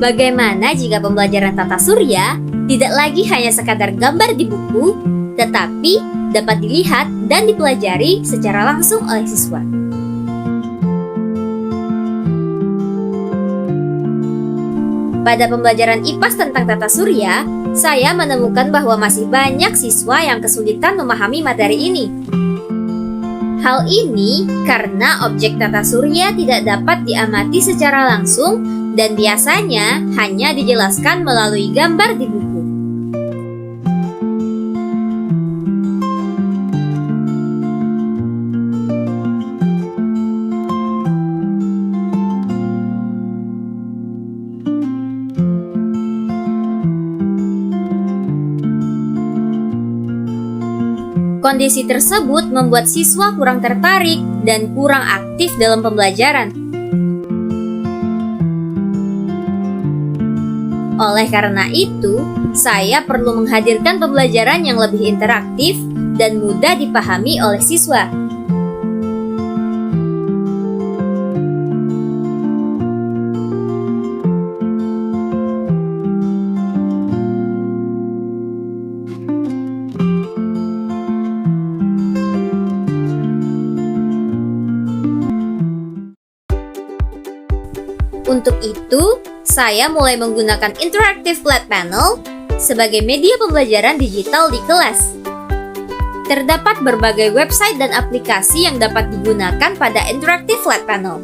Bagaimana jika pembelajaran tata surya tidak lagi hanya sekadar gambar di buku, tetapi dapat dilihat dan dipelajari secara langsung oleh siswa? Pada pembelajaran IPAS tentang tata surya, saya menemukan bahwa masih banyak siswa yang kesulitan memahami materi ini. Hal ini karena objek tata surya tidak dapat diamati secara langsung dan biasanya hanya dijelaskan melalui gambar di buku. Kondisi tersebut membuat siswa kurang tertarik dan kurang aktif dalam pembelajaran. Oleh karena itu, saya perlu menghadirkan pembelajaran yang lebih interaktif dan mudah dipahami oleh siswa. Untuk itu, saya mulai menggunakan Interactive Flat Panel sebagai media pembelajaran digital di kelas. Terdapat berbagai website dan aplikasi yang dapat digunakan pada Interactive Flat Panel.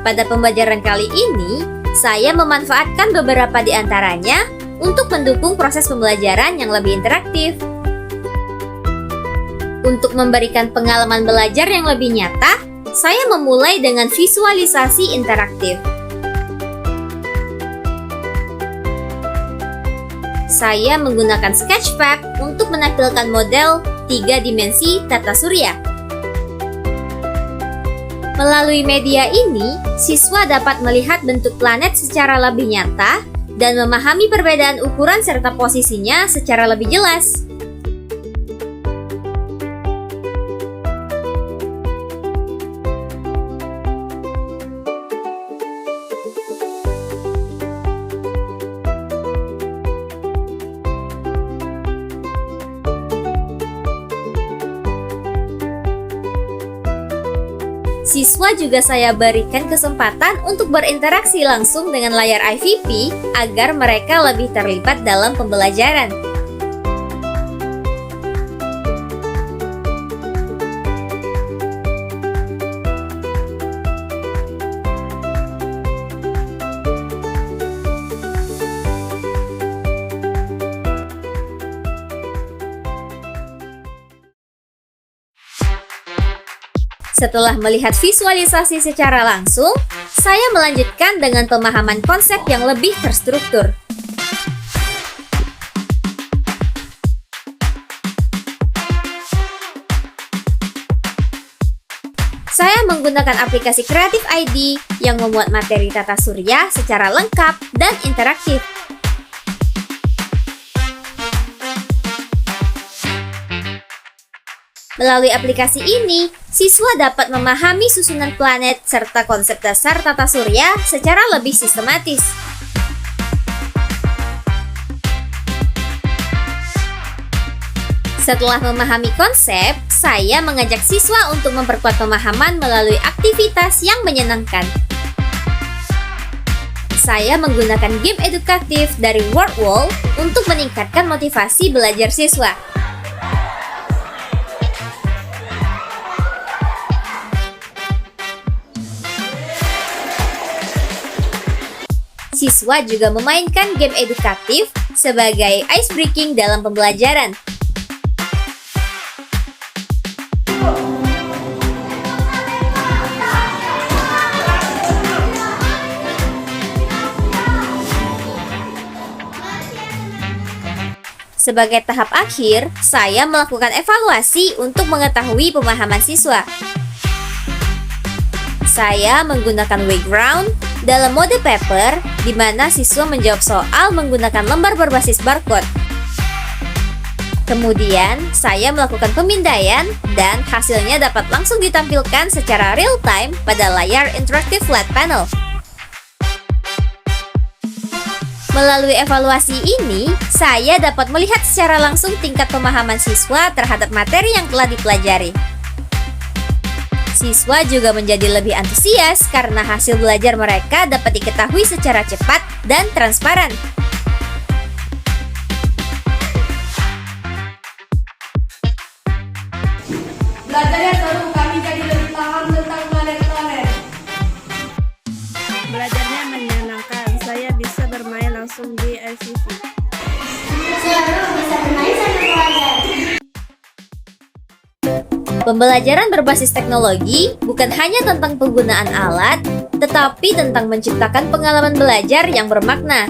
Pada pembelajaran kali ini, saya memanfaatkan beberapa di antaranya untuk mendukung proses pembelajaran yang lebih interaktif. Untuk memberikan pengalaman belajar yang lebih nyata, saya memulai dengan visualisasi interaktif. Saya menggunakan Sketchpad untuk menampilkan model 3 dimensi tata surya. Melalui media ini, siswa dapat melihat bentuk planet secara lebih nyata dan memahami perbedaan ukuran serta posisinya secara lebih jelas. Siswa juga saya berikan kesempatan untuk berinteraksi langsung dengan layar IVP agar mereka lebih terlibat dalam pembelajaran. Setelah melihat visualisasi secara langsung, saya melanjutkan dengan pemahaman konsep yang lebih terstruktur. Saya menggunakan aplikasi Creative ID yang memuat materi tata surya secara lengkap dan interaktif. Melalui aplikasi ini, siswa dapat memahami susunan planet serta konsep dasar tata surya secara lebih sistematis. Setelah memahami konsep, saya mengajak siswa untuk memperkuat pemahaman melalui aktivitas yang menyenangkan. Saya menggunakan game edukatif dari WordWall untuk meningkatkan motivasi belajar siswa. Siswa juga memainkan game edukatif sebagai ice-breaking dalam pembelajaran. Sebagai tahap akhir, saya melakukan evaluasi untuk mengetahui pemahaman siswa. Saya menggunakan Wayground dalam mode paper, di mana siswa menjawab soal menggunakan lembar berbasis barcode. Kemudian, saya melakukan pemindaian dan hasilnya dapat langsung ditampilkan secara real-time pada layar Interactive Flat Panel. Melalui evaluasi ini, saya dapat melihat secara langsung tingkat pemahaman siswa terhadap materi yang telah dipelajari. Siswa juga menjadi lebih antusias karena hasil belajar mereka dapat diketahui secara cepat dan transparan. Belajarnya seru, kami jadi lebih paham tentang planet-planet. Belajarnya menyenangkan, saya bisa bermain langsung di LCD. Seru, bisa bermain sama keluarga. Pembelajaran berbasis teknologi bukan hanya tentang penggunaan alat, tetapi tentang menciptakan pengalaman belajar yang bermakna.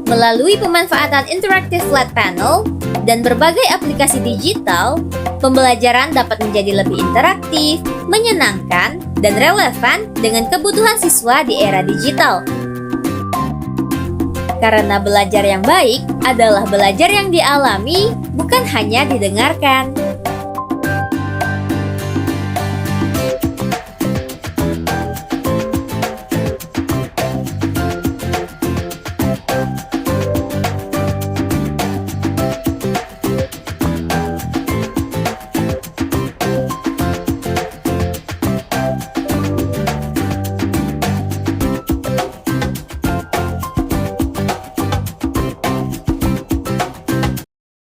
Melalui pemanfaatan interaktif flat panel dan berbagai aplikasi digital, pembelajaran dapat menjadi lebih interaktif, menyenangkan, dan relevan dengan kebutuhan siswa di era digital. Karena belajar yang baik adalah belajar yang dialami, bukan hanya didengarkan.